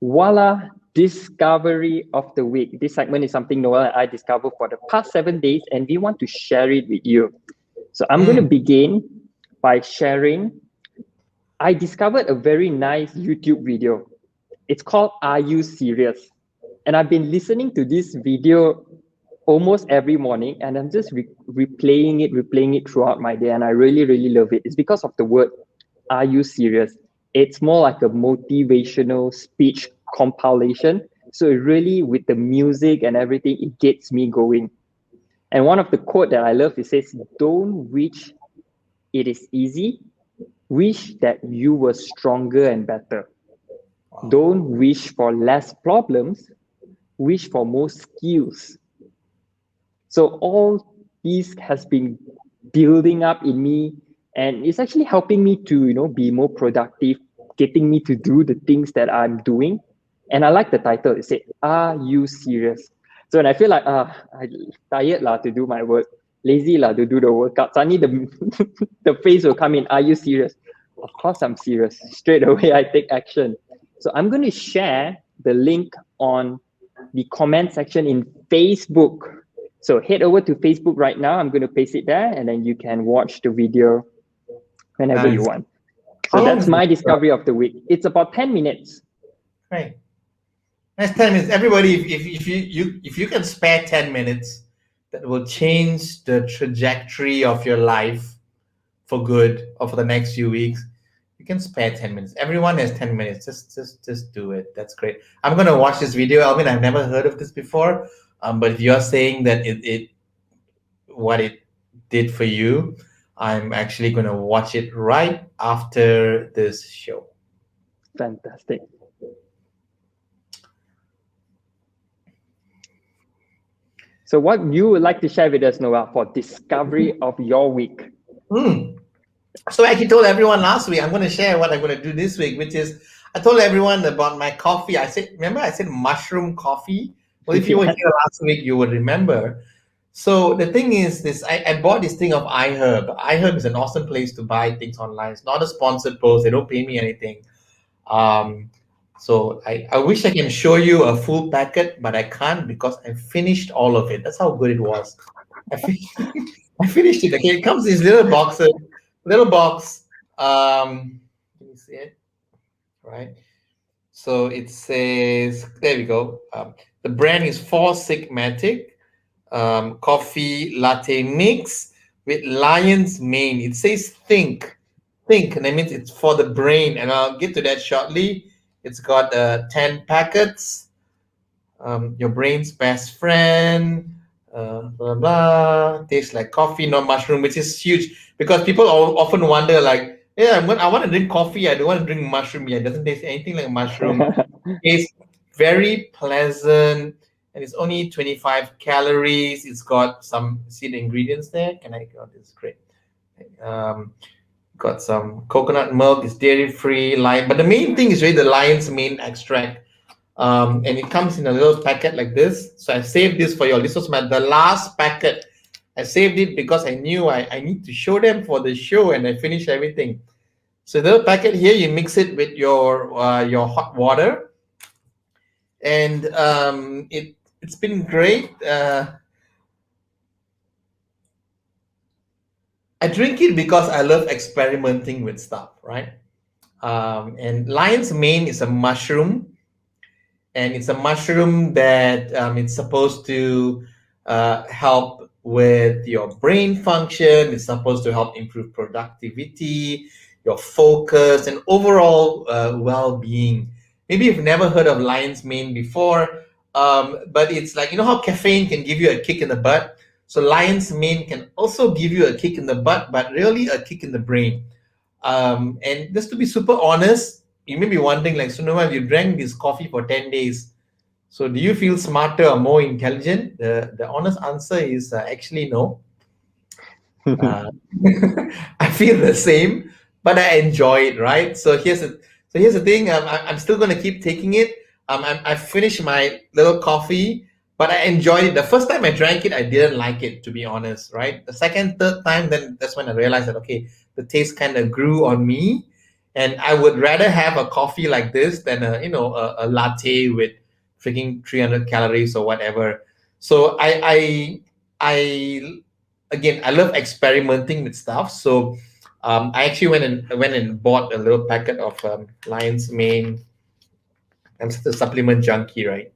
Voila, discovery of the week. This segment is something Noel and I discovered for the past 7 days, and we want to share it with you. So I'm going to begin by sharing. I discovered a very nice YouTube video. It's called Are You Serious? And I've been listening to this video almost every morning, and I'm just replaying it throughout my day. And I really, really love it. It's because of the word, Are You Serious? It's more like a motivational speech compilation. So it really, with the music and everything, it gets me going. And one of the quote that I love, it says, don't wish it is easy, wish that you were stronger and better. Don't wish for less problems, wish for more skills. So all these has been building up in me, and it's actually helping me to be more productive, getting me to do the things that I'm doing. And I like the title. It said, Are You Serious? So when I feel like I'm tired to do my work, lazy to do the workout, suddenly the phrase will come in, Are you serious? Of course I'm serious. Straight away I take action. So I'm going to share the link on the comment section in Facebook. So head over to Facebook right now. I'm going to paste it there, and then you can watch the video whenever you want. So that's my discovery of the week. It's about 10 minutes. Right. That's 10 minutes. Everybody, if you can spare 10 minutes, that will change the trajectory of your life for good or for the next few weeks. You can spare 10 minutes. Everyone has 10 minutes. Just do it. That's great. I'm gonna watch this video. Alvin, I've never heard of this before. But if you're saying that what it did for you, I'm actually gonna watch it right after this show. Fantastic. So what you would like to share with us, Noel, for discovery of your week? So I actually told everyone last week, I'm going to share what I'm going to do this week, which is I told everyone about my coffee. I said mushroom coffee? Well, if you were here last week, you would remember. So the thing is this, I bought this thing of iHerb. iHerb is an awesome place to buy things online. It's not a sponsored post. They don't pay me anything. So I wish I can show you a full packet, but I can't because I finished all of it. That's how good it was. I finished it. Okay, it comes in these little boxes. Little box. Can you see it? Right. So it says, there we go. The brand is Four Sigmatic coffee latte mix with lion's mane. It says think, and that means it's for the brain, and I'll get to that shortly. It's got 10 packets. Your brain's best friend. Blah blah. Tastes like coffee, not mushroom, which is huge because people often wonder, like, I want to drink coffee. I don't want to drink mushroom. Yeah, it doesn't taste anything like mushroom. It's very pleasant, and it's only 25 calories. It's got some seed ingredients there. Can I go? This is great. Got some coconut milk. It's dairy free, lime. But the main thing is really the lion's mane extract. And it comes in a little packet like this. So I saved this for you all. This was the last packet. I saved it because I knew I need to show them for the show, and I finished everything. So the little packet here, you mix it with your hot water, and it's been great. I drink it because I love experimenting with stuff, right? And lion's mane is a mushroom. And it's a mushroom that it's supposed to help with your brain function. It's supposed to help improve productivity, your focus, and overall well-being. Maybe you've never heard of lion's mane before, but it's like, how caffeine can give you a kick in the butt? So lion's mane can also give you a kick in the butt, but really a kick in the brain. And just to be super honest, you may be wondering, like, so Noel, you drank this coffee for 10 days. So do you feel smarter or more intelligent? The honest answer is actually no. I feel the same, but I enjoy it, right? So here's the thing. I'm still going to keep taking it. I finished my little coffee, but I enjoyed it. The first time I drank it, I didn't like it, to be honest, right? The second, third time, then that's when I realized that, okay, the taste kind of grew on me. And I would rather have a coffee like this than a latte with freaking 300 calories or whatever. So I again, I love experimenting with stuff. So I actually went and bought a little packet of Lion's Mane. I'm such a supplement junkie, right?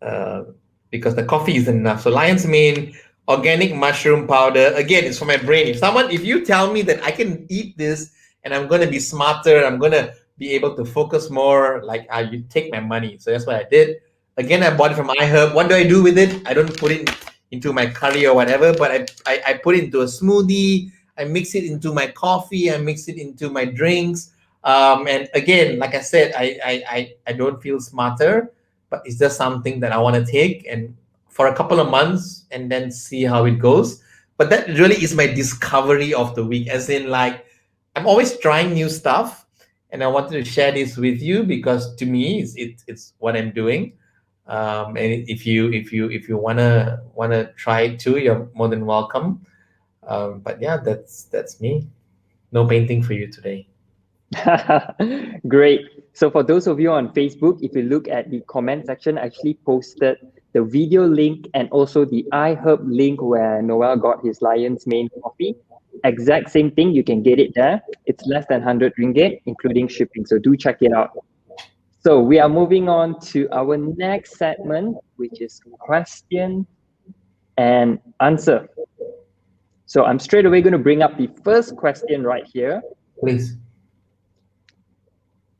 uh, because the coffee isn't enough. So lion's mane, organic mushroom powder. Again, it's for my brain. If you tell me that I can eat this and I'm going to be smarter, I'm going to be able to focus more, like you take my money. So that's what I did. Again, I bought it from iHerb. What do I do with it? I don't put it into my curry or whatever, but I put it into a smoothie. I mix it into my coffee. I mix it into my drinks. And again, like I said, I don't feel smarter, but it's just something that I want to take and for a couple of months and then see how it goes. But that really is my discovery of the week, as in like I'm always trying new stuff, and I wanted to share this with you because to me it's what I'm doing. And if you wanna try it too, you're more than welcome. But yeah, that's me. No painting for you today. Great. So for those of you on Facebook, if you look at the comment section, I actually posted the video link and also the iHerb link where Noel got his Lion's Mane coffee. Exact same thing, you can get it there. It's less than 100 ringgit, including shipping. So do check it out. So we are moving on to our next segment, which is question and answer. So I'm straight away going to bring up the first question right here. Please.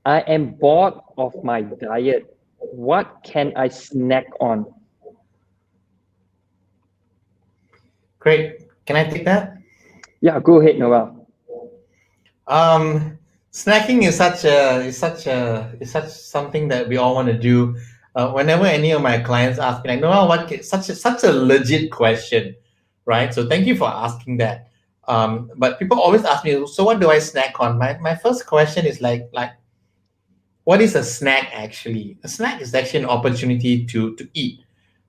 I am bored of my diet. What can I snack on? Great. Can I take that? Yeah, go ahead, Noel. Snacking is such something that we all want to do. Whenever any of my clients ask me, like, no, such a legit question, right? So thank you for asking that. But people always ask me, so what do I snack on? My first question is like what is a snack actually? A snack is actually an opportunity to eat,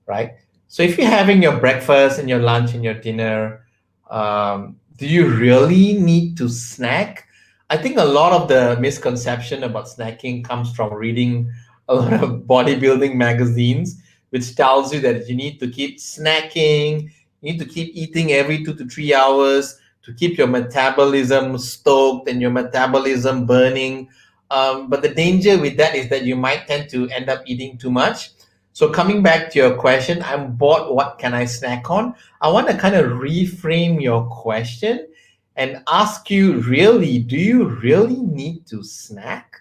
right? So if you're having your breakfast and your lunch and your dinner, do you really need to snack? I think a lot of the misconception about snacking comes from reading a lot of bodybuilding magazines, which tells you that you need to keep snacking, you need to keep eating every 2 to 3 hours to keep your metabolism stoked and your metabolism burning. But the danger with that is that you might tend to end up eating too much. So coming back to your question, I'm bored. What can I snack on? I want to kind of reframe your question and ask you, really, do you really need to snack?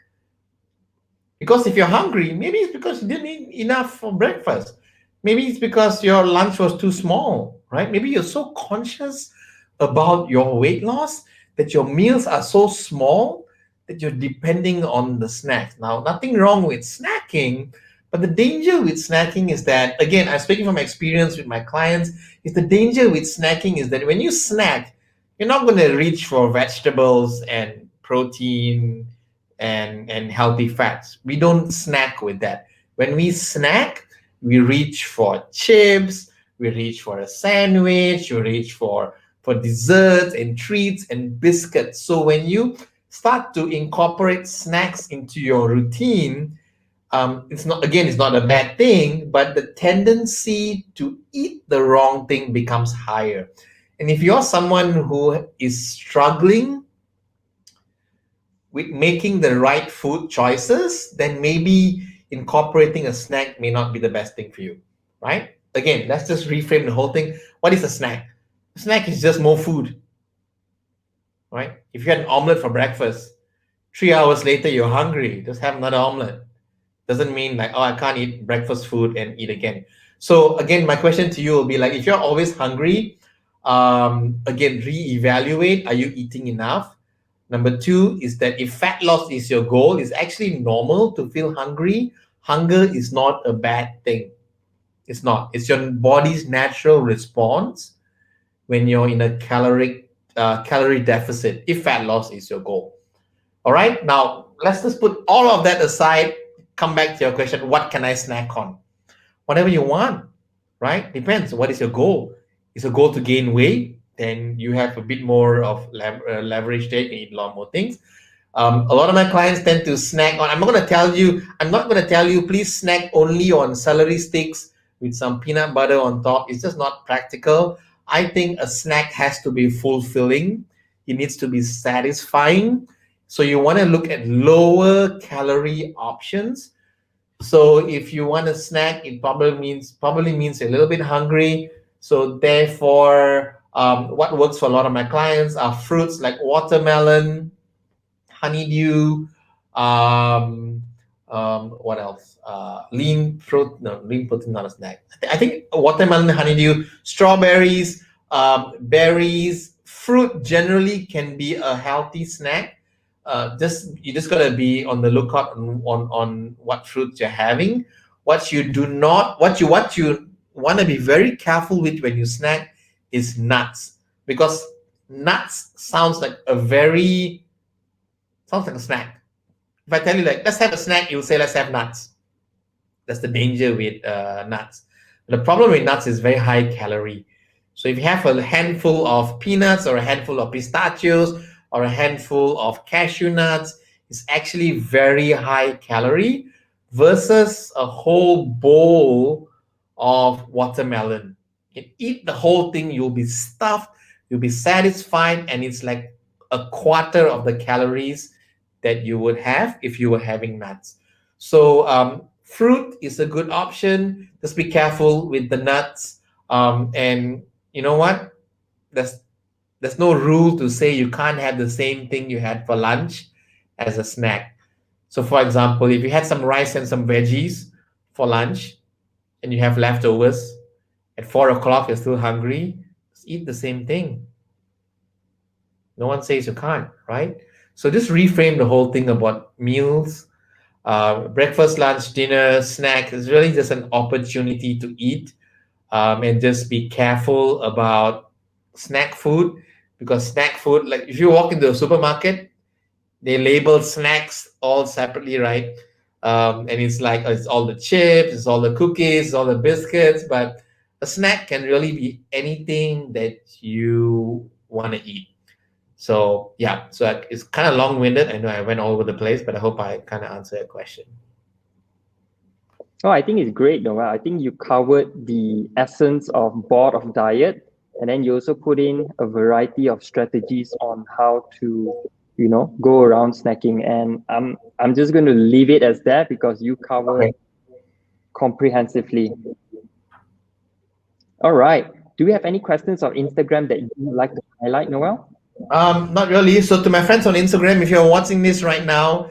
Because if you're hungry, maybe it's because you didn't eat enough for breakfast. Maybe it's because your lunch was too small, right? Maybe you're so conscious about your weight loss that your meals are so small that you're depending on the snacks. Now, nothing wrong with snacking, but the danger with snacking is that, again, I'm speaking from experience with my clients, is the danger with snacking is that when you snack, you're not going to reach for vegetables and protein and healthy fats. We don't snack with that. When we snack, we reach for chips, we reach for a sandwich, we reach for desserts and treats and biscuits. So when you start to incorporate snacks into your routine, it's not a bad thing, but the tendency to eat the wrong thing becomes higher. And if you're someone who is struggling with making the right food choices, then maybe incorporating a snack may not be the best thing for you, right? Again, let's just reframe the whole thing. What is a snack? A snack is just more food, right? If you had an omelet for breakfast, 3 hours later you're hungry, just have another omelet. Doesn't mean like, oh, I can't eat breakfast food and eat again. So again, my question to you will be like, if you're always hungry, again, reevaluate, are you eating enough? Number two is that if fat loss is your goal, it's actually normal to feel hungry. Hunger is not a bad thing. It's not. It's your body's natural response when you're in a calorie deficit, if fat loss is your goal. All right. Now let's just put all of that aside. Come back to your question. What can I snack on? Whatever you want, right? Depends. What is your goal? Is your goal to gain weight? Then you have a bit more of leverage there. You can eat a lot more things. A lot of my clients tend to snack on. I'm not going to tell you, please snack only on celery sticks with some peanut butter on top. It's just not practical. I think a snack has to be fulfilling. It needs to be satisfying. So you want to look at lower calorie options. So if you want a snack, it probably means a little bit hungry. So therefore, what works for a lot of my clients are fruits like watermelon, honeydew, um, what else? Lean fruit, no, lean protein, not a snack. I think watermelon, honeydew, strawberries, berries, fruit generally can be a healthy snack. Just you just gotta be on the lookout on what fruits you're having. What you do not, what you want to be very careful with when you snack is nuts, because nuts sounds like a snack. If I tell you like let's have a snack, you'll say let's have nuts. That's the danger with nuts. The problem with nuts is very high calorie. So if you have a handful of peanuts or a handful of pistachios or a handful of cashew nuts, it's actually very high calorie versus a whole bowl of watermelon. You can eat the whole thing, you'll be stuffed, you'll be satisfied, and it's like a quarter of the calories that you would have if you were having nuts. So fruit is a good option. Just be careful with the nuts. And you know what? There's there's no rule to say you can't have the same thing you had for lunch as a snack. So for example, if you had some rice and some veggies for lunch and you have leftovers at 4 o'clock, you're still hungry, just eat the same thing. No one says you can't, right? So just reframe the whole thing about meals. Breakfast, lunch, dinner, snack is really just an opportunity to eat, and just be careful about snack food, because snack food, like if you walk into a supermarket, they label snacks all separately, right? And it's like it's all the chips, it's all the cookies, it's all the biscuits, but a snack can really be anything that you want to eat. So yeah, so it's kind of long-winded. I know I went all over the place, but I hope I kind of answered your question. Oh, I think it's great, Noel. I think you covered the essence of board of diet, and then you also put in a variety of strategies on how to, go around snacking. And I'm just going to leave it as that because you covered Okay. comprehensively. All right. Do we have any questions on Instagram that you would like to highlight, Noel? Not really. So to my friends on Instagram, if you're watching this right now,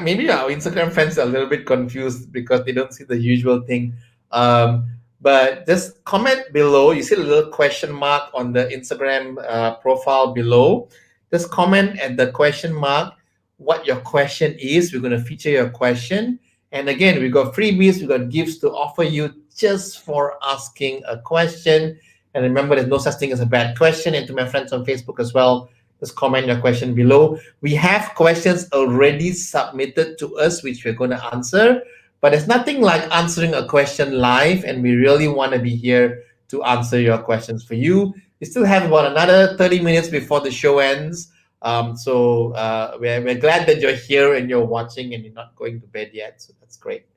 maybe our Instagram friends are a little bit confused because they don't see the usual thing. But just comment below. You see the little question mark on the Instagram profile below. Just comment at the question mark what your question is. We're going to feature your question. And again, we got freebies, we got gifts to offer you just for asking a question. And remember, there's no such thing as a bad question. And to my friends on Facebook as well, just comment your question below. We have questions already submitted to us, which we're going to answer. But there's nothing like answering a question live, and we really want to be here to answer your questions for you. We still have about another 30 minutes before the show ends. So we're glad that you're here and you're watching and you're not going to bed yet. So that's great.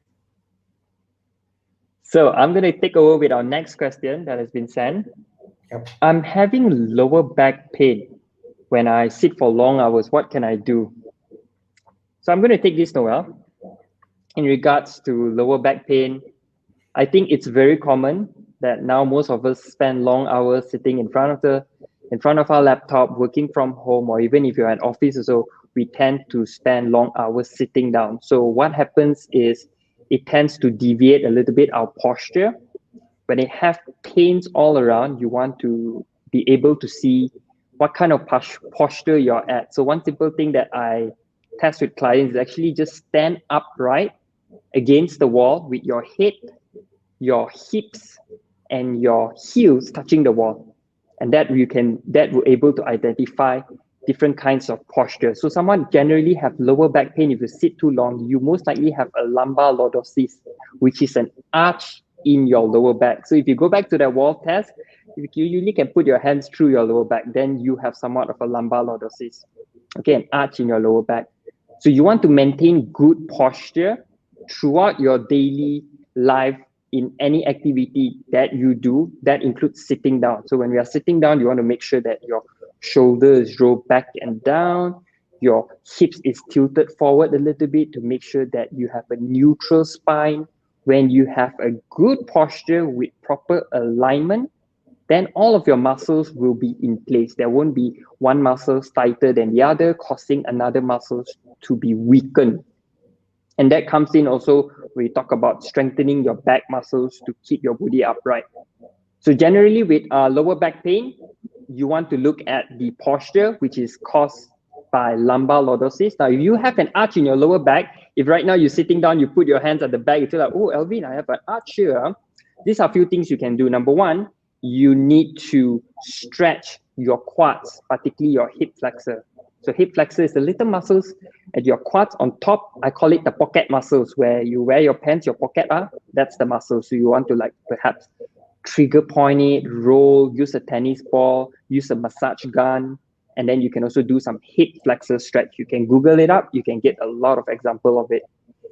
So I'm going to take over with our next question that has been sent. Yep. I'm having lower back pain when I sit for long hours. What can I do? So I'm going to take this, Noel. In regards to lower back pain, I think it's very common that now most of us spend long hours sitting in front of our laptop, working from home, or even if you're at office, so we tend to spend long hours sitting down. So what happens is it tends to deviate a little bit our posture. When you have pains all around, you want to be able to see what kind of posture you're at. So one simple thing that I test with clients is actually just stand upright against the wall with your head, your hips, and your heels touching the wall. And that will able to identify different kinds of posture. So someone generally have lower back pain if you sit too long, you most likely have a lumbar lordosis, which is an arch in your lower back. So if you go back to that wall test, you usually can put your hands through your lower back, then you have somewhat of a lumbar lordosis. Okay, an arch in your lower back. So you want to maintain good posture throughout your daily life in any activity that you do. That includes sitting down. So when we are sitting down, you want to make sure that your shoulders roll back and down, your hips is tilted forward a little bit to make sure that you have a neutral spine. When you have a good posture with proper alignment, then all of your muscles will be in place. There won't be one muscle tighter than the other, causing another muscle to be weakened. And that comes in also, we talk about strengthening your back muscles to keep your body upright. So generally with lower back pain, you want to look at the posture, which is caused by lumbar lordosis. Now, if you have an arch in your lower back, if right now you're sitting down, you put your hands at the back, you feel like, oh, Alvin, I have an arch here. These are a few things you can do. Number one, you need to stretch your quads, particularly your hip flexor. So hip flexor is the little muscles at your quads on top. I call it the pocket muscles, where you wear your pants, your pocket are. That's the muscle. So you want to like perhaps trigger point it, roll, use a tennis ball, use a massage gun, and then you can also do some hip flexor stretch. You can Google it up. You can get a lot of example of it.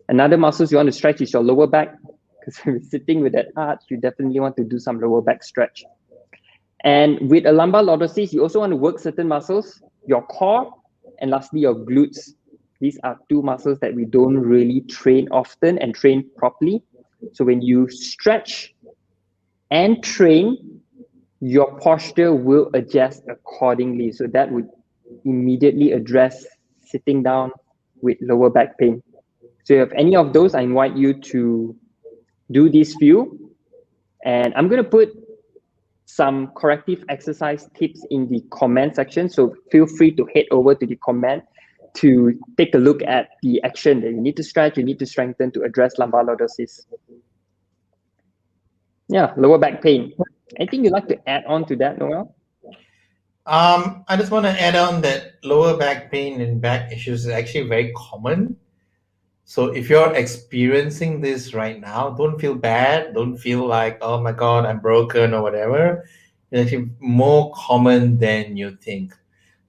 Another muscles you want to stretch is your lower back, because if you're sitting with that arch, you definitely want to do some lower back stretch. And with a lumbar lordosis, you also want to work certain muscles, your core, and lastly, your glutes. These are two muscles that we don't really train often and train properly. So when you stretch and train, your posture will adjust accordingly. So that would immediately address sitting down with lower back pain. So if any of those, I invite you to do these few. And I'm going to put some corrective exercise tips in the comment section. So feel free to head over to the comment to take a look at the action that you need to stretch, you need to strengthen to address lumbar lordosis. Yeah, lower back pain. Anything you'd like to add on to that, Noel? I just want to add on that lower back pain and back issues is actually very common. So if you're experiencing this right now, don't feel bad. Don't feel like, oh my God, I'm broken or whatever. It's actually more common than you think.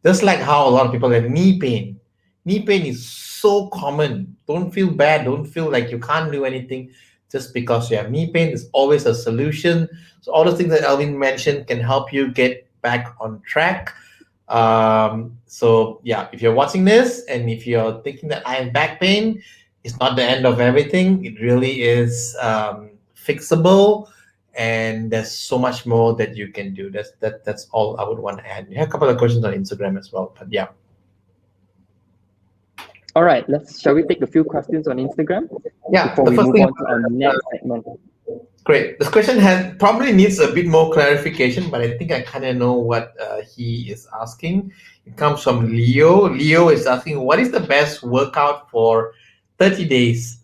Just like how a lot of people have knee pain. Knee pain is so common. Don't feel bad. Don't feel like you can't do anything just because you have knee pain. There's always a solution. So all the things that Alvin mentioned can help you get back on track. So yeah, if you're watching this and if you're thinking that I have back pain, it's not the end of everything. It really is fixable, and there's so much more that you can do. That's all I would want to add. We have a couple of questions on Instagram as well, but yeah. All right, shall we take a few questions on Instagram Yeah, before the we first move thing. on to our next segment? Great. This question has probably needs a bit more clarification, but I think I kind of know what he is asking. It comes from Leo. Leo is asking, what is the best workout for 30 days?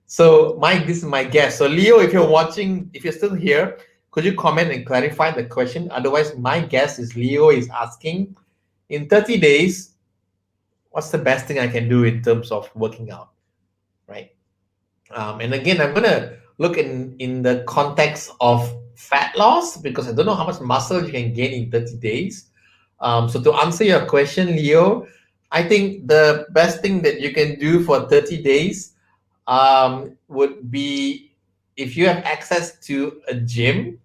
So, Mike, this is my guess. So, Leo, if you're watching, if you're still here, could you comment and clarify the question? Otherwise, my guess is Leo is asking, in 30 days, what's the best thing I can do in terms of working out, right? And again, I'm gonna look in the context of fat loss because I don't know how much muscle you can gain in 30 days. So to answer your question, Leo, I think the best thing that you can do for 30 days would be, if you have access to a gym,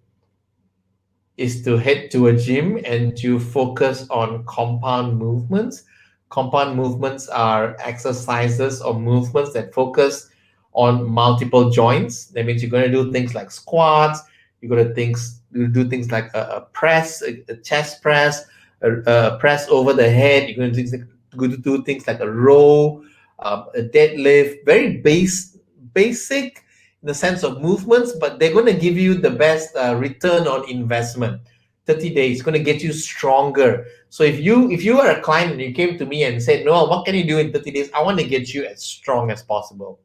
is to head to a gym and to focus on compound movements. Compound movements are exercises or movements that focus on multiple joints. That means you're going to do things like squats, you're going to do things like a press, a chest press, a press over the head. You're going to do things like a row, a deadlift. Very basic in the sense of movements, but they're going to give you the best return on investment. 30 days going to get you stronger. So if you are a client and you came to me and said, Noel, what can you do in 30 days? I want to get you as strong as possible.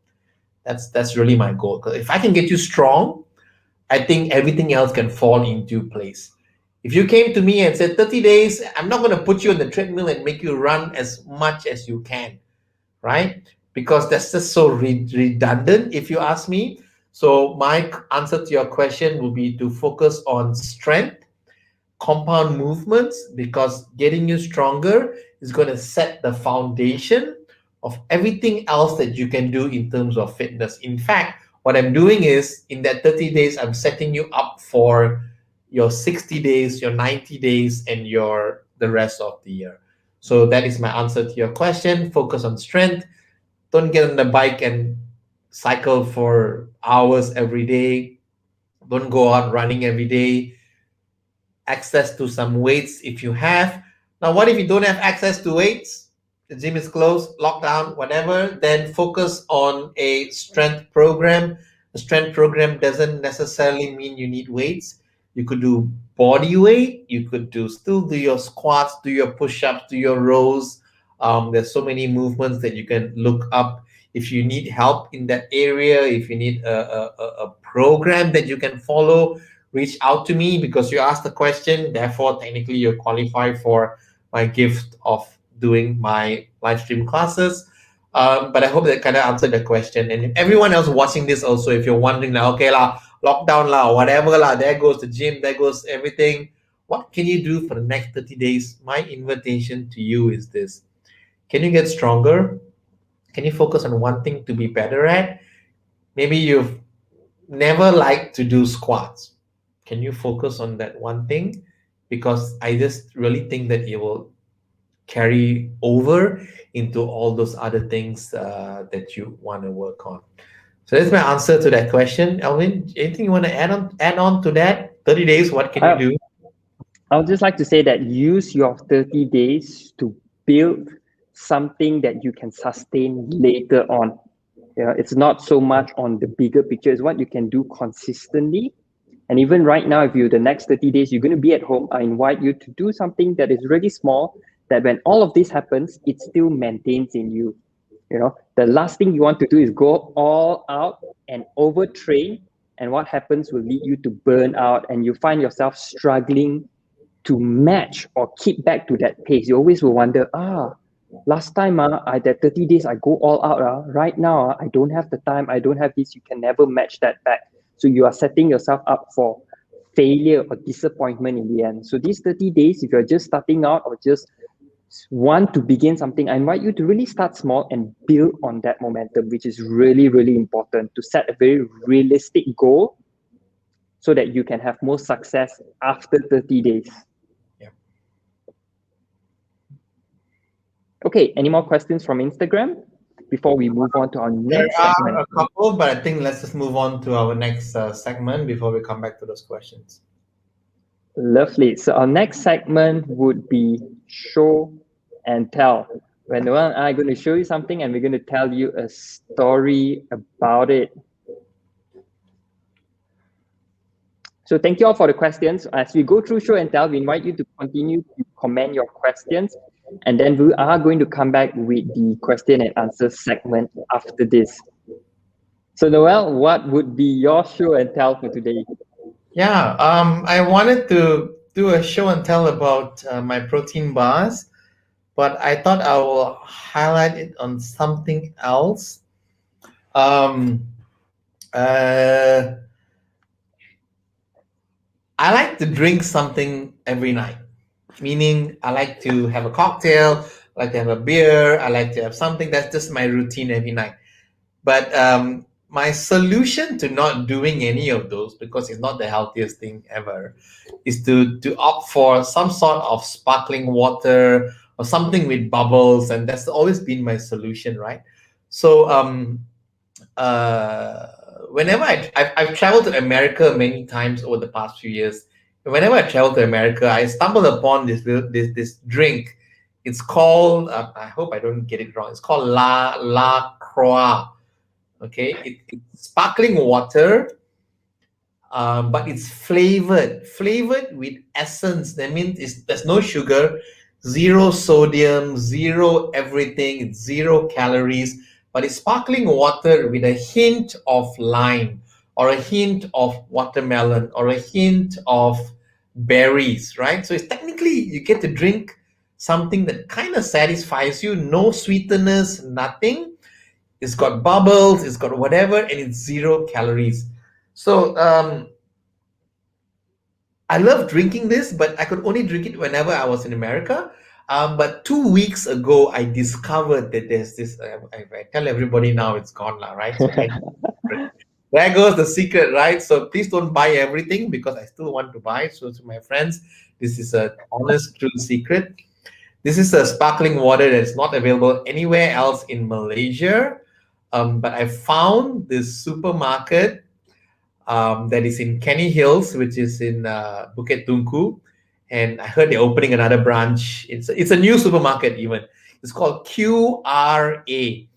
That's really my goal. Because if I can get you strong, I think everything else can fall into place. If you came to me and said 30 days, I'm not going to put you on the treadmill and make you run as much as you can, right? Because that's just so redundant, if you ask me. So my answer to your question will be to focus on strength, compound movements, because getting you stronger is going to set the foundation of everything else that you can do in terms of fitness. In fact, what I'm doing is in that 30 days, I'm setting you up for your 60 days, your 90 days, and your the rest of the year. So that is my answer to your question. Focus on strength. Don't get on the bike and cycle for hours every day. Don't go out running every day. Access to some weights if you have. Now, what if you don't have access to weights? The gym is closed, lockdown, whatever. Then focus on a strength program. A strength program doesn't necessarily mean you need weights. You could do body weight. You could still do your squats, do your push-ups, do your rows. There's so many movements that you can look up. If you need help in that area, if you need a program that you can follow, reach out to me because you asked the question. Therefore, technically, you're qualified for my gift of doing my live stream classes. But I hope that kind of answered the question. And if everyone else watching this also, if you're wondering, like, okay, lah, lockdown, lah, whatever, lah, there goes the gym, there goes everything. What can you do for the next 30 days? My invitation to you is this. Can you get stronger? Can you focus on one thing to be better at? Maybe you've never liked to do squats. Can you focus on that one thing? Because I just really think that it will carry over into all those other things that you want to work on. So that's my answer to that question. Alvin, anything you want to add on to that? 30 days, what can you I, do? I would just like to say that use your 30 days to build something that you can sustain later on. Yeah, it's not so much on the bigger picture, it's what you can do consistently. And even right now, if you the next 30 days, you're going to be at home, I invite you to do something that is really small, that when all of this happens, it still maintains in you. You know, the last thing you want to do is go all out and overtrain. And what happens will lead you to burn out and you find yourself struggling to match or keep back to that pace. You always will wonder, last time I that 30 days I go all out. Right now, I don't have the time, I don't have this. You can never match that back. So you are setting yourself up for failure or disappointment in the end. So these 30 days, if you're just starting out or just want to begin something, I invite you to really start small and build on that momentum, which is really, really important to set a very realistic goal so that you can have more success after 30 days. Yeah. Okay, any more questions from Instagram before we move on to our There next are segment? a couple, but I think let's just move on to our next segment before we come back to those questions. Lovely. So our next segment would be show and tell. When Noel and I are going to show you something and we're going to tell you a story about it. So thank you all for the questions. As we go through show and tell, we invite you to continue to comment your questions. And then we are going to come back with the question and answer segment after this. So Noel, what would be your show and tell for today? Yeah, I wanted to do a show and tell about my protein bars, but I thought I will highlight it on something else. Um, uh, I like to drink something every night, meaning I like to have a cocktail, I like to have a beer, I like to have something. That's just my routine every night. But my solution to not doing any of those, because it's not the healthiest thing ever, is to opt for some sort of sparkling water or something with bubbles, and that's always been my solution, right? So uh, whenever I've traveled to America many times over the past few years. Whenever I travel to America, I stumble upon this drink. It's called I hope I don't get it wrong. It's called La Croix. Okay, it's sparkling water, but it's flavored with essence. That means there's no sugar, zero sodium, zero everything. It's 0 calories, but it's sparkling water with a hint of lime or a hint of watermelon or a hint of berries, right? So it's technically you get to drink something that kind of satisfies you, no sweetness, nothing. It's got bubbles, it's got whatever, and it's 0 calories. So I love drinking this, but I could only drink it whenever I was in America. But 2 weeks ago, I discovered that there's this. I tell everybody now it's gone now, right? So there goes the secret, right? So please don't buy everything because I still want to buy. So to my friends, this is a honest, true secret. This is a sparkling water that's not available anywhere else in Malaysia. But I found this supermarket that is in Kenny Hills, which is in Bukit Tungku. And I heard they're opening another branch. It's a new supermarket even. It's called QRA.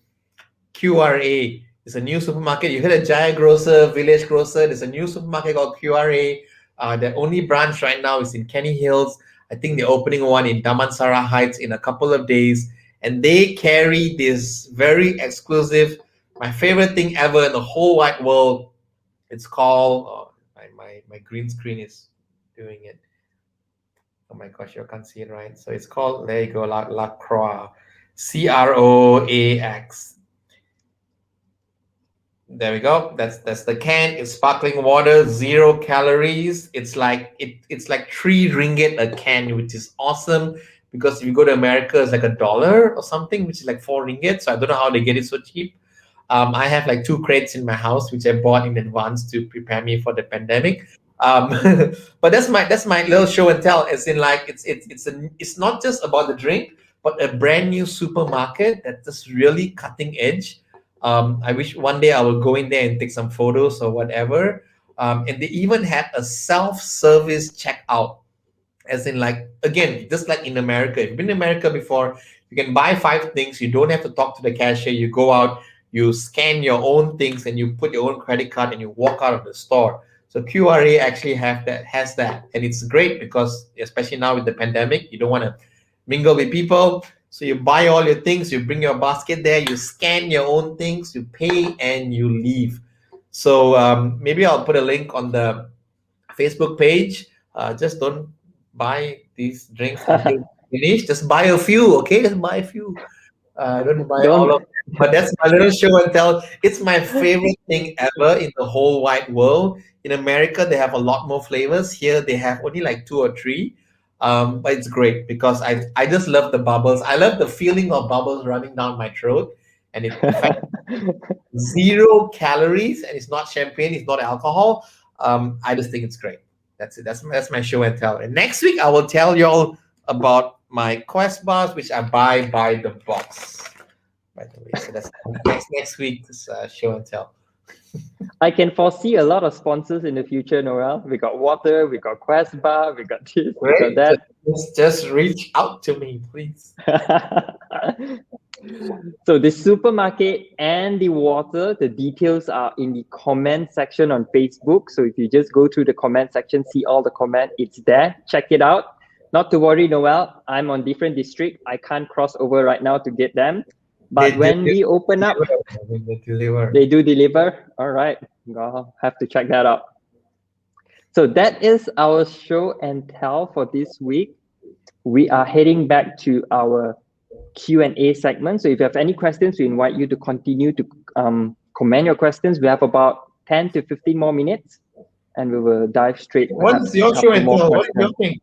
QRA is a new supermarket. You heard a Jaya Grocer, Village Grocer. There's a new supermarket called QRA. The only branch right now is in Kenny Hills. I think they're opening one in Damansara Heights in a couple of days. And they carry this very exclusive, my favorite thing ever in the whole wide world. It's called, my green screen is doing it. Oh my gosh, you can't see it, right? So it's called, there you go, La Croix, CROAX. There we go. That's the can. It's sparkling water, 0 calories. It's like 3 ringgit a can, which is awesome because if you go to America, it's like $1 or something, which is like 4 ringgit. So I don't know how they get it so cheap. I have like 2 crates in my house, which I bought in advance to prepare me for the pandemic. Um, but that's my little show and tell. As in, like it's not just about the drink, but a brand new supermarket that's just really cutting edge. I wish one day I will go in there and take some photos or whatever. And they even had a self-service checkout, as in, like, again, just like in America. If you've been in America before, you can buy 5 things. You don't have to talk to the cashier. You go out, you scan your own things, and you put your own credit card, and you walk out of the store. So QRA actually has that, and it's great because especially now with the pandemic, you don't want to mingle with people. So you buy all your things, you bring your basket there, you scan your own things, you pay, and you leave. So maybe I'll put a link on the Facebook page. Just don't buy these drinks until finished. Just buy a few, okay? Just buy a few. Don't buy all of Don't. them. But that's my little show and tell. It's my favorite thing ever in the whole wide world. In America, they have a lot more flavors. Here, they have only like 2 or 3. But it's great because I just love the bubbles. I love the feeling of bubbles running down my throat. And the fact 0 calories, and it's not champagne, it's not alcohol. I just think it's great. That's it. That's my show and tell. And next week I will tell y'all about my Quest bars, which I buy by the box. By the way, so that's next week's show and tell. I can foresee a lot of sponsors in the future, Noel. We got water, we got Quest Bar, we got this, we got Great. that. Just reach out to me, please. So the supermarket and the water, the details are in the comment section on Facebook. So if you just go to the comment section, see all the comment, it's there. Check it out. Not to worry, Noel. I'm on different district. I can't cross over right now to get them. But when we open up, they do deliver. All right, I'll have to check that out. So that is our show and tell for this week. We are heading back to our Q&A segment. So if you have any questions, we invite you to continue to comment your questions. We have about 10 to 15 more minutes, and we will dive straight. What's your show and tell? What's your thing?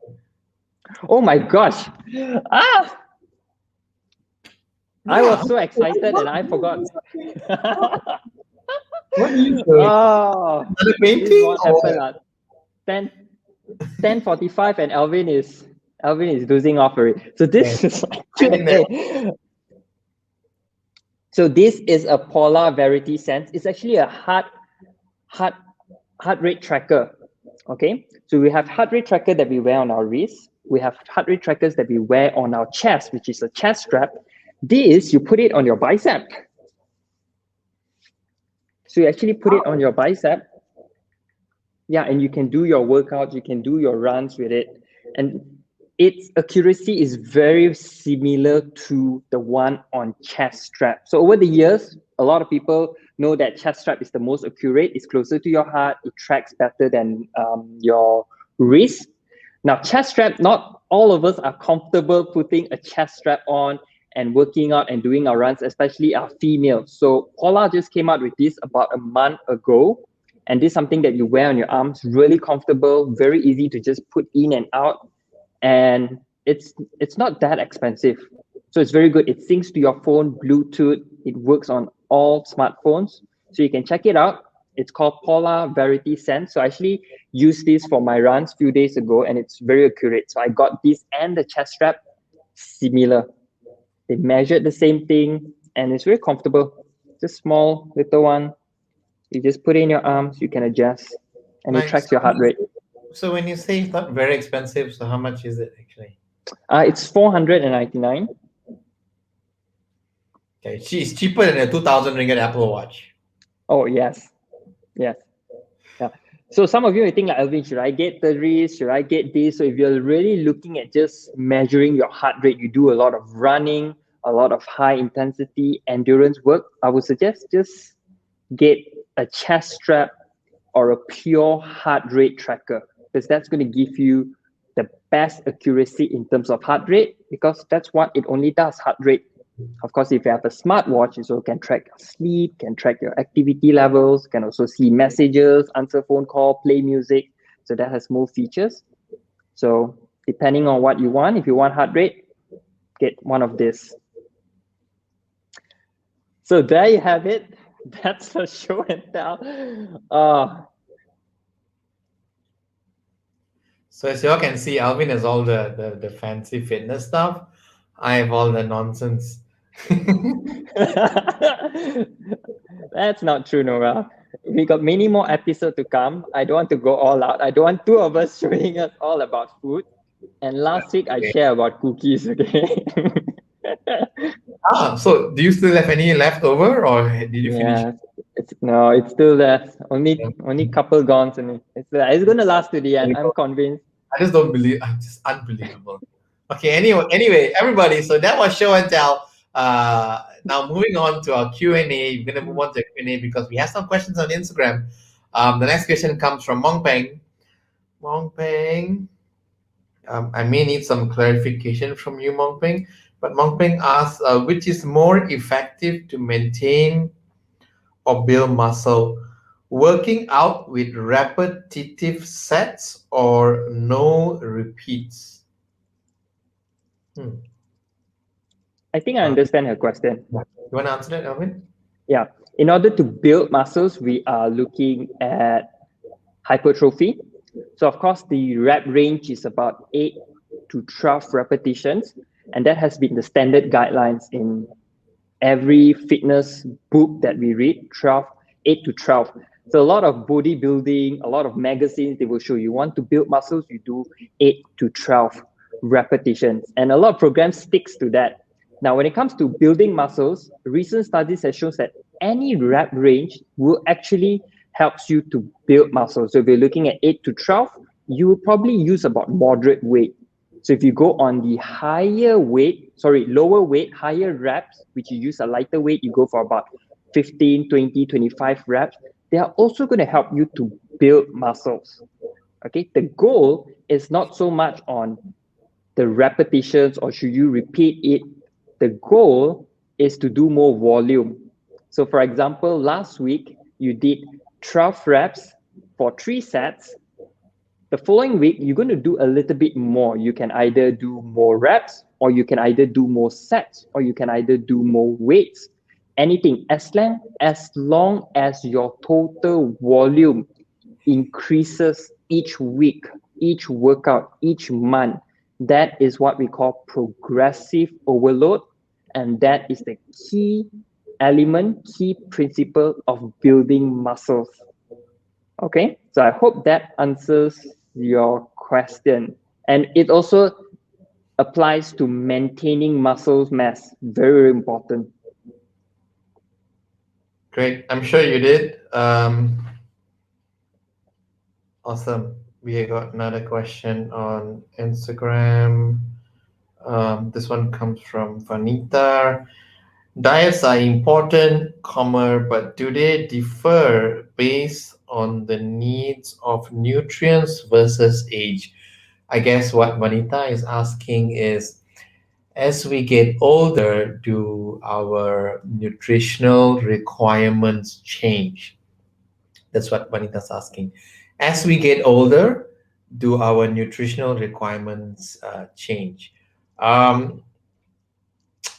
Oh my gosh! I was so excited and I forgot. What are you doing? Oh, another painting? What happened? 10:45 and Alvin is losing off already. So this is so this is a Polar Verity Sense. It's actually a heart rate tracker. Okay, so we have heart rate tracker that we wear on our wrist. We have heart rate trackers that we wear on our chest, which is a chest strap. This, you put it on your bicep. So you actually put it on your bicep. Yeah, and you can do your workouts, you can do your runs with it. And its accuracy is very similar to the one on chest strap. So over the years, a lot of people know that chest strap is the most accurate. It's closer to your heart. It tracks better than your wrist. Now, chest strap, not all of us are comfortable putting a chest strap on and working out and doing our runs, especially our females. So Polar just came out with this about a month ago. And this is something that you wear on your arms, really comfortable, very easy to just put in and out. And it's not that expensive. So it's very good. It syncs to your phone, Bluetooth. It works on all smartphones. So you can check it out. It's called Polar Verity Sense. So I actually used this for my runs a few days ago, and it's very accurate. So I got this and the chest strap similar. They measured the same thing, and it's very comfortable. Just small little one. You just put it in your arms. You can adjust, and it Like, tracks your heart rate. so when you say it's not very expensive, so how much is it actually? It's 499. Okay, it's cheaper than a 2,000 ringgit Apple Watch. Oh yes, yes. Yeah. So some of you may think like, Alvin, should I get the wrist? Should I get this? So if you're really looking at just measuring your heart rate, you do a lot of running, a lot of high intensity endurance work, I would suggest just get a chest strap or a pure heart rate tracker, because that's going to give you the best accuracy in terms of heart rate, because that's what it only does, heart rate. Of course, if you have a smartwatch, it also can track your sleep, can track your activity levels, can also see messages, answer phone call, play music. So that has more features. So depending on what you want, if you want heart rate, get one of this. So there you have it. That's a show and tell. So as you all can see, Alvin has all the fancy fitness stuff. I have all the nonsense. That's not true, Nora. We got many more episodes to come. I don't want to go all out. I don't want two of us showing us all about food. And last week I Okay. share about cookies, okay? So do you still have any left over, or did you finish? Yeah, it's still there. Only couple gone, and it's gonna last to the end. I'm convinced. I just don't believe. It's just unbelievable. Okay. Anyway, everybody. So that was show and tell. Now moving on to our Q and A. We're gonna move on to Q and A because we have some questions on Instagram. The next question comes from Mong Peng. Mong Peng. I may need some clarification from you, Mong Peng. But Mong Peng asks, which is more effective to maintain or build muscle? Working out with repetitive sets or no repeats? Hmm. I think I Uh, understand her question. you want to answer that, Alvin? Yeah. In order to build muscles, we are looking at hypertrophy. So of course, the rep range is about 8 to 12 repetitions, and that has been the standard guidelines in every fitness book that we read, 12, 8 to 12. So a lot of bodybuilding, a lot of magazines, they will show you want to build muscles, you do 8 to 12 repetitions. And a lot of programs sticks to that. Now, when it comes to building muscles, recent studies have shown that any rep range will actually helps you to build muscle. So if you're looking at 8 to 12, you will probably use about moderate weight. So if you go on the lower weight, higher reps, which you use a lighter weight, you go for about 15, 20, 25 reps, they are also going to help you to build muscles. Okay, the goal is not so much on the repetitions or should you repeat it. The goal is to do more volume. So for example, last week you did 12 reps for 3 sets. The following week, you're going to do a little bit more. You can either do more reps, or you can either do more sets, or you can either do more weights. Anything, as long as your total volume increases each week, each workout, each month. That is what we call progressive overload. And that is the key element, key principle of building muscles. Okay, so I hope that answers your question. And it also applies to maintaining muscle mass. Very important. Great. I'm sure you did. Awesome. We got another question on Instagram. This one comes from Vanita. Diets are important, but do they differ based on the needs of nutrients versus age? I guess what Vanita is asking is, as we get older, do our nutritional requirements change? That's what Vanita's asking. As we get older, do our nutritional requirements change? Um,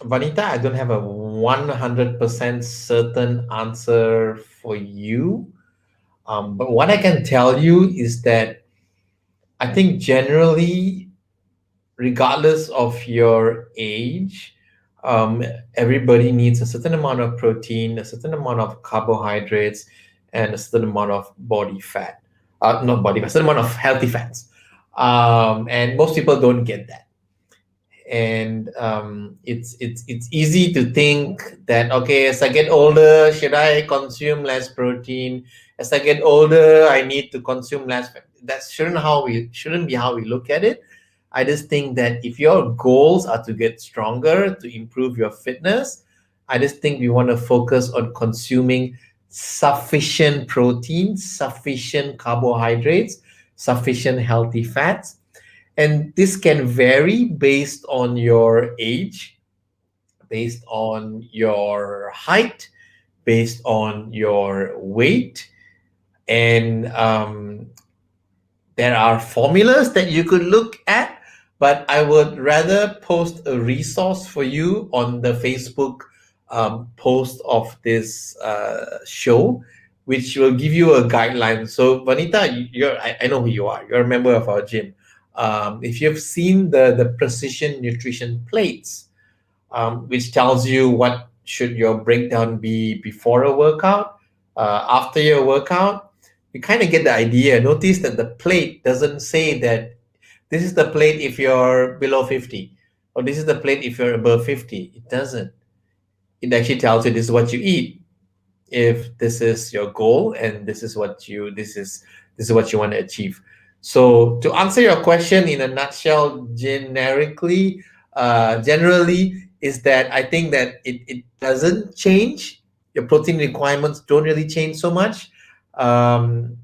Vanita, I don't have a 100% certain answer for you. But what I can tell you is that I think generally, regardless of your age, um, everybody needs a certain amount of protein, a certain amount of carbohydrates, and a certain amount of body fat. Not body fat, a certain amount of healthy fats. And most people don't get that. And it's easy to think that, okay, as I get older, should I consume less protein? As I get older, I need to consume less fat. That shouldn't be how we look at it. I just think that if your goals are to get stronger, to improve your fitness, I just think we want to focus on consuming sufficient protein, sufficient carbohydrates, sufficient healthy fats. And this can vary based on your age, based on your height, based on your weight. And there are formulas that you could look at, but I would rather post a resource for you on the Facebook post of this show, which will give you a guideline. So, Vanita, I know who you are. You're a member of our gym. If you've seen the precision nutrition plates, which tells you what should your breakdown be before a workout, after your workout, you kind of get the idea. Notice that the plate doesn't say that this is the plate if you're below 50, or this is the plate if you're above 50. It doesn't. It actually tells you this is what you eat if this is your goal and this is what you want to achieve. So to answer your question in a nutshell, generally is that I think that it doesn't change. Your protein requirements don't really change so much. um,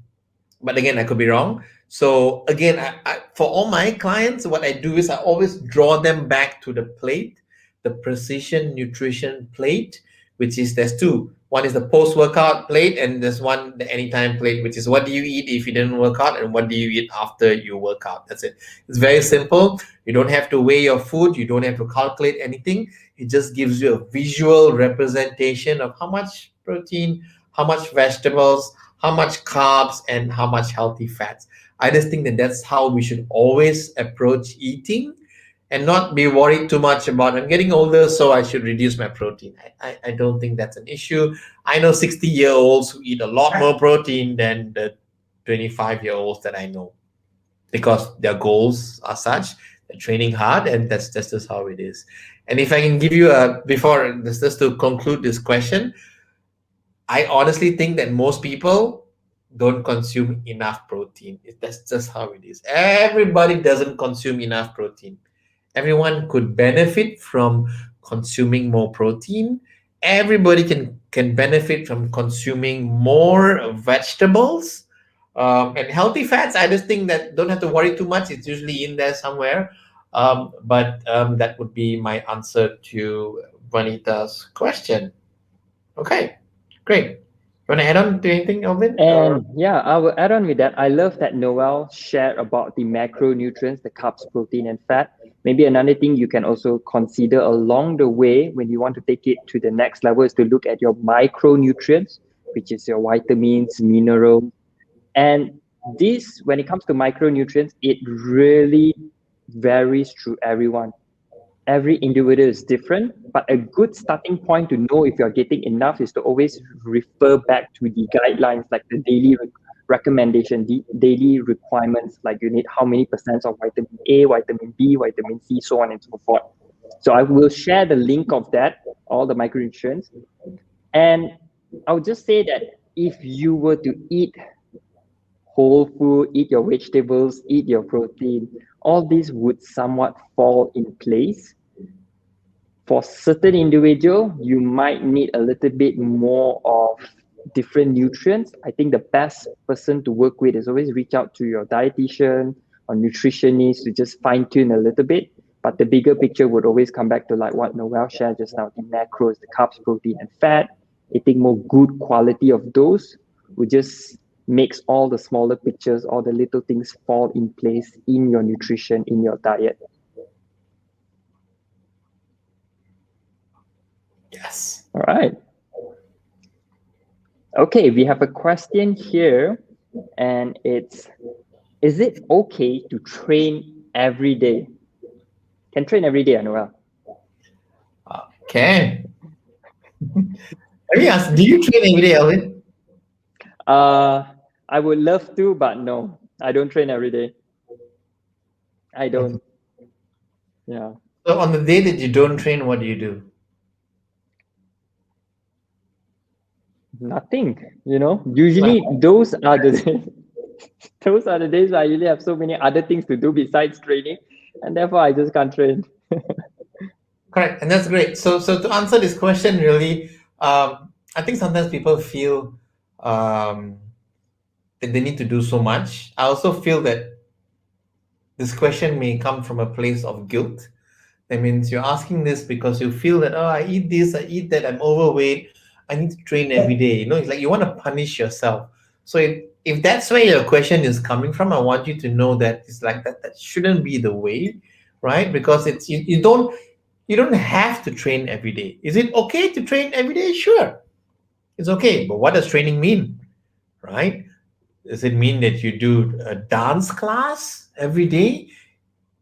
but again, I could be wrong. So again, for all my clients, what I do is I always draw them back to the plate, the precision nutrition plate, which is there's two. One is the post-workout plate, and there's one the anytime plate, which is what do you eat if you didn't work out, and what do you eat after you work out. That's it. It's very simple. You don't have to weigh your food. You don't have to calculate anything. It just gives you a visual representation of how much protein, how much vegetables, how much carbs, and how much healthy fats. I just think that that's how we should always approach eating, and not be worried too much about I'm getting older, so I should reduce my protein. I don't think that's an issue. I know 60-year-olds who eat a lot more protein than the 25-year-olds that I know, because their goals are such, they're training hard, and that's just how it is. And if I can give you a before this, just to conclude this question, I honestly think that most people don't consume enough protein. That's just how it is. Everybody doesn't consume enough protein. Everyone could benefit from consuming more protein. Everybody can benefit from consuming more vegetables, and healthy fats. I just think that don't have to worry too much. It's usually in there somewhere. But that would be my answer to Vanita's question. Okay, great. You want to add on to anything, Alvin? Or And yeah, I will add on with that. I love that Noel shared about the macronutrients, the carbs, protein, and fat. Maybe another thing you can also consider along the way when you want to take it to the next level is to look at your micronutrients, which is your vitamins, minerals. And this, when it comes to micronutrients, it really varies through everyone. Every individual is different, but a good starting point to know if you're getting enough is to always refer back to the guidelines, like the daily recommendation, the daily requirements, like you need how many percent of vitamin A, vitamin B, vitamin C, so on and so forth. So I will share the link of that, all the micronutrients. And I would just say that if you were to eat whole food, eat your vegetables, eat your protein, all these would somewhat fall in place. For certain individual, you might need a little bit more of different nutrients. I think the best person to work with is always reach out to your dietitian or nutritionist to just fine tune a little bit. But the bigger picture would always come back to like what Noel shared just now, the macros, the carbs, protein, and fat. Eating more good quality of those would just makes all the smaller pictures, all the little things fall in place in your nutrition, in your diet. Yes. All right. Okay, we have a question here, and it's: is it okay to train every day? Can train every day, Noel? Okay. Let me ask, do you train every day, Alvin? Uh, I would love to, but no, I don't train every day. I Okay. don't. Yeah, So on the day that you don't train, what do you do? nothing. Usually those are the days, those are the days where I usually have so many other things to do besides training, and therefore I just can't train. Correct, and that's great. So to answer this question, really, I think sometimes people feel um, that they need to do so much. I also feel that this question may come from a place of guilt. That means you're asking this because you feel that, oh, I eat this, I eat that, I'm overweight, I need to train every day. It's like you want to punish yourself. So if that's where your question is coming from, I want you to know that it's like that shouldn't be the way, right? Because it's you don't have to train every day. Is it okay to train every day? Sure, it's okay. But what does training mean, right? Does it mean that you do a dance class every day?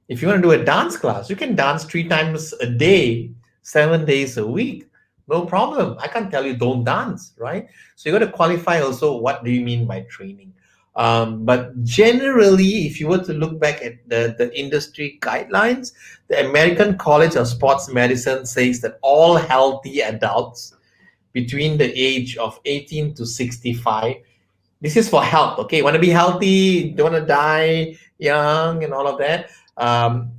If you want to do a dance class, you can dance 3 times a day, 7 days a week. No problem. I can't tell you don't dance, right? So you got to qualify also what do you mean by training. But generally, if you were to look back at the industry guidelines, the American College of Sports Medicine says that all healthy adults between the age of 18 to 65, this is for health, okay? Want to be healthy, don't want to die young and all of that. Um,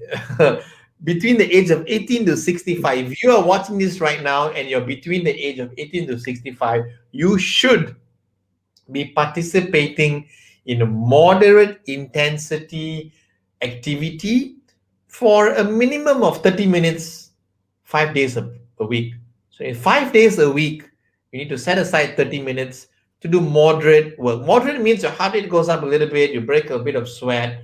between the age of 18 to 65, if you are watching this right now and you're between the age of 18 to 65, you should be participating in a moderate intensity activity for a minimum of 30 minutes, 5 days a week. So, in 5 days a week, you need to set aside 30 minutes to do moderate work. Moderate means your heart rate goes up a little bit, you break a bit of sweat,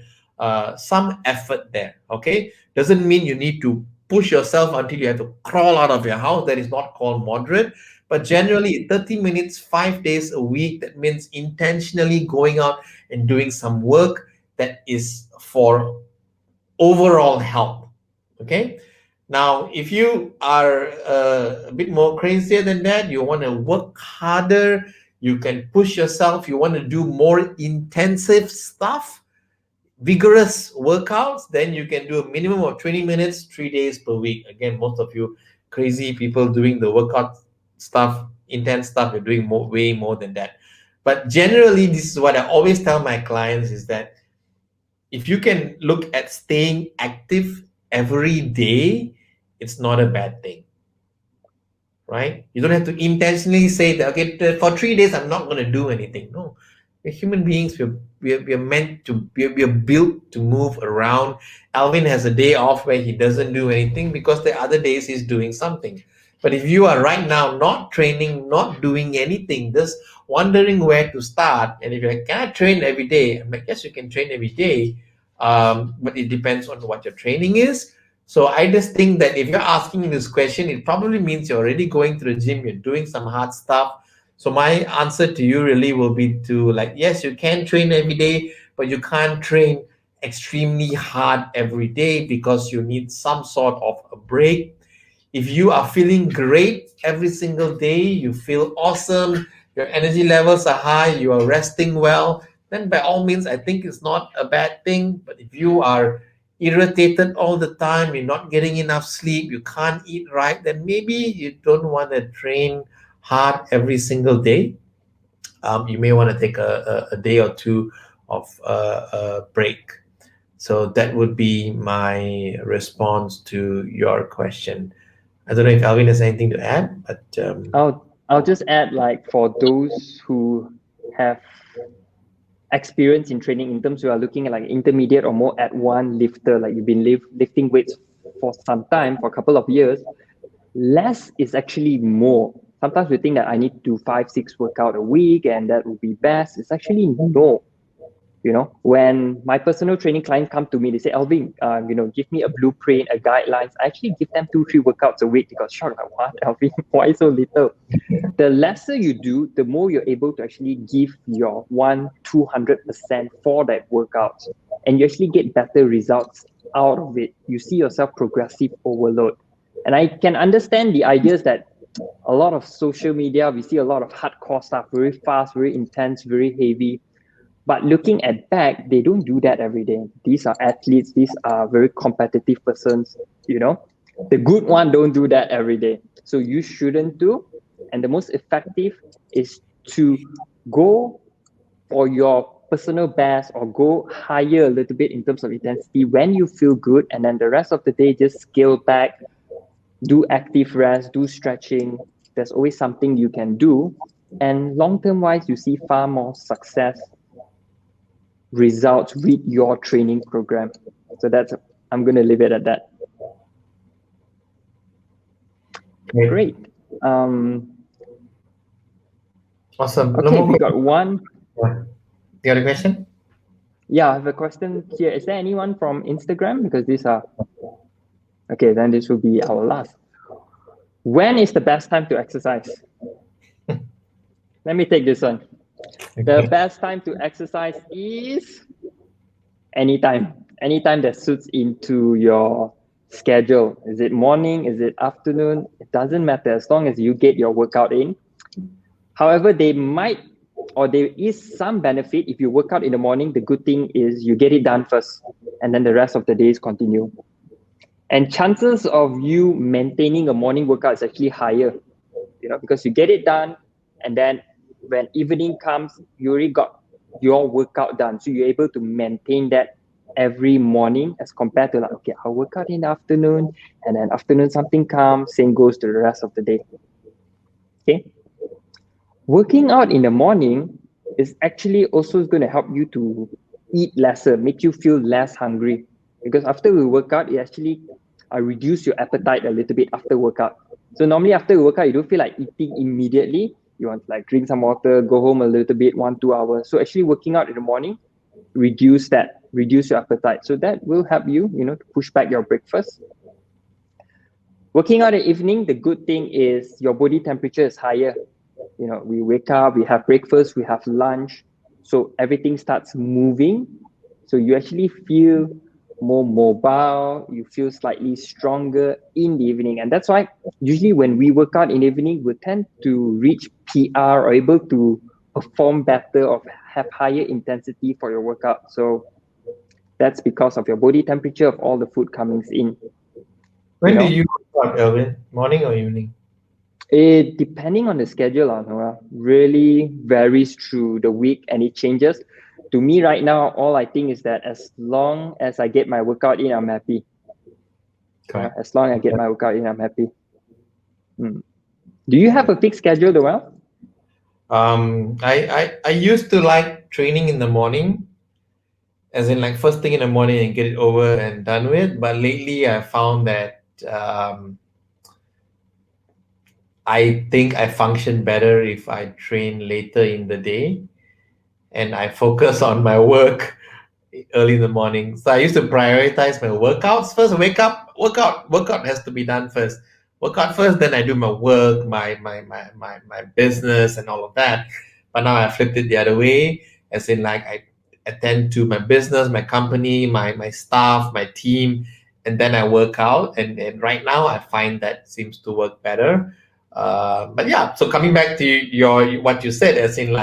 some effort there. Okay, doesn't mean you need to push yourself until you have to crawl out of your house. That is not called moderate. But generally, 30 minutes, 5 days a week, that means intentionally going out and doing some work that is for overall health. Okay. Now, if you are a bit more crazier than that, you want to work harder, you can push yourself, you want to do more intensive stuff, vigorous workouts, then you can do a minimum of 20 minutes, 3 days per week. Again, most of you crazy people doing the workout stuff, intense stuff, you're doing way more than that. But generally, this is what I always tell my clients is that if you can look at staying active every day, it's not a bad thing, right? You don't have to intentionally say that, okay, for 3 days, I'm not going to do anything. No, we're human beings. We're meant to, we're built to move around. Alvin has a day off where he doesn't do anything because the other days he's doing something. But if you are right now not training, not doing anything, just wondering where to start, and if you're like, can I train every day? I'm like, yes, you can train every day, but it depends on what your training is. So I just think that if you're asking this question, it probably means you're already going to the gym, you're doing some hard stuff. So my answer to you really will be to like, yes, you can train every day, but you can't train extremely hard every day because you need some sort of a break. If you are feeling great every single day, you feel awesome, your energy levels are high, you are resting well, then by all means, I think it's not a bad thing. But if you are irritated all the time, you're not getting enough sleep, you can't eat right, then maybe you don't want to train hard every single day. You may want to take a day or two of a break. So that would be my response to your question. I don't know if Alvin has anything to add, but I'll just add, like, for those who have experience in training, in terms you are looking at like intermediate or more advanced lifter, like you've been lifting weights for some time, for a couple of years, less is actually more. Sometimes we think that I need to do 5 6 workout a week and that would be best. It's actually no. When my personal training clients come to me, they say, Alvin, give me a blueprint, a guidelines. I actually give them 2-3 workouts a week. They got shocked, like, what, Alvin? Why so little? The lesser you do, the more you're able to actually give your 200% for that workout. And you actually get better results out of it. You see yourself progressive overload. And I can understand the ideas that a lot of social media, we see a lot of hardcore stuff, very fast, very intense, very heavy. But looking at back, they don't do that every day. These are athletes, these are very competitive persons, The good one don't do that every day. So you shouldn't do. And the most effective is to go for your personal best or go higher a little bit in terms of intensity when you feel good. And then the rest of the day, just scale back, do active rest, do stretching. There's always something you can do. And long-term wise, you see far more success results with your training program. So I'm going to leave it at that. Great. Awesome. Okay, we got one. You got a question? Yeah, I have a question here. Is there anyone from Instagram? Because these are... Okay, then this will be our last. When is the best time to exercise? Let me take this one. Okay. The best time to exercise is anytime that suits into your schedule. Is it morning? Is it afternoon? It doesn't matter as long as you get your workout in. However, there is some benefit if you work out in the morning. The good thing is you get it done first, and then the rest of the days continue. And chances of you maintaining a morning workout is actually higher, because you get it done, and then when evening comes, you already got your workout done. So you're able to maintain that every morning as compared to I'll work out in the afternoon, and then afternoon something comes, same goes to the rest of the day. Okay. Working out in the morning is actually also going to help you to eat lesser, make you feel less hungry. Because after we work out, it actually reduce your appetite a little bit after workout. So normally after you work out, you don't feel like eating immediately. You want to drink some water, go home a little bit, 1-2 hours. So actually working out in the morning, reduce your appetite. So that will help you, to push back your breakfast. Working out in the evening, the good thing is your body temperature is higher. We wake up, we have breakfast, we have lunch. So everything starts moving. So you actually feel more mobile, you feel slightly stronger in the evening. And that's why usually when we work out in the evening, we tend to reach PR or able to perform better or have higher intensity for your workout. So that's because of your body temperature of all the food coming in. When do you work out, Alvin? Morning or evening? It depending on the schedule, Noah, really varies through the week and it changes. To me right now, all I think is that as long as I get my workout in, I'm happy. As long as I get my workout in, I'm happy. Do you have a fixed schedule, Noah? I used to like training in the morning, as in first thing in the morning and get it over and done with. But lately I found that I think I function better if I train later in the day and I focus on my work early in the morning. So I used to prioritize my workouts first. Workout has to be done first. Workout first, then I do my work, my business and all of that. But now I flipped it the other way, as in I attend to my business, my company, my staff, my team, and then I work out. And right now I find that seems to work better. But yeah, so coming back to what you said, as in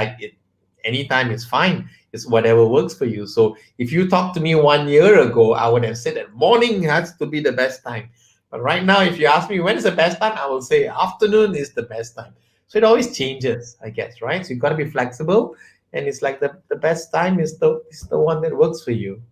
anytime is fine. It's whatever works for you. So if you talked to me 1 year ago, I would have said that morning has to be the best time. But right now, if you ask me when is the best time, I will say afternoon is the best time. So it always changes, I guess, right? So you've got to be flexible. And it's the best time is the one that works for you.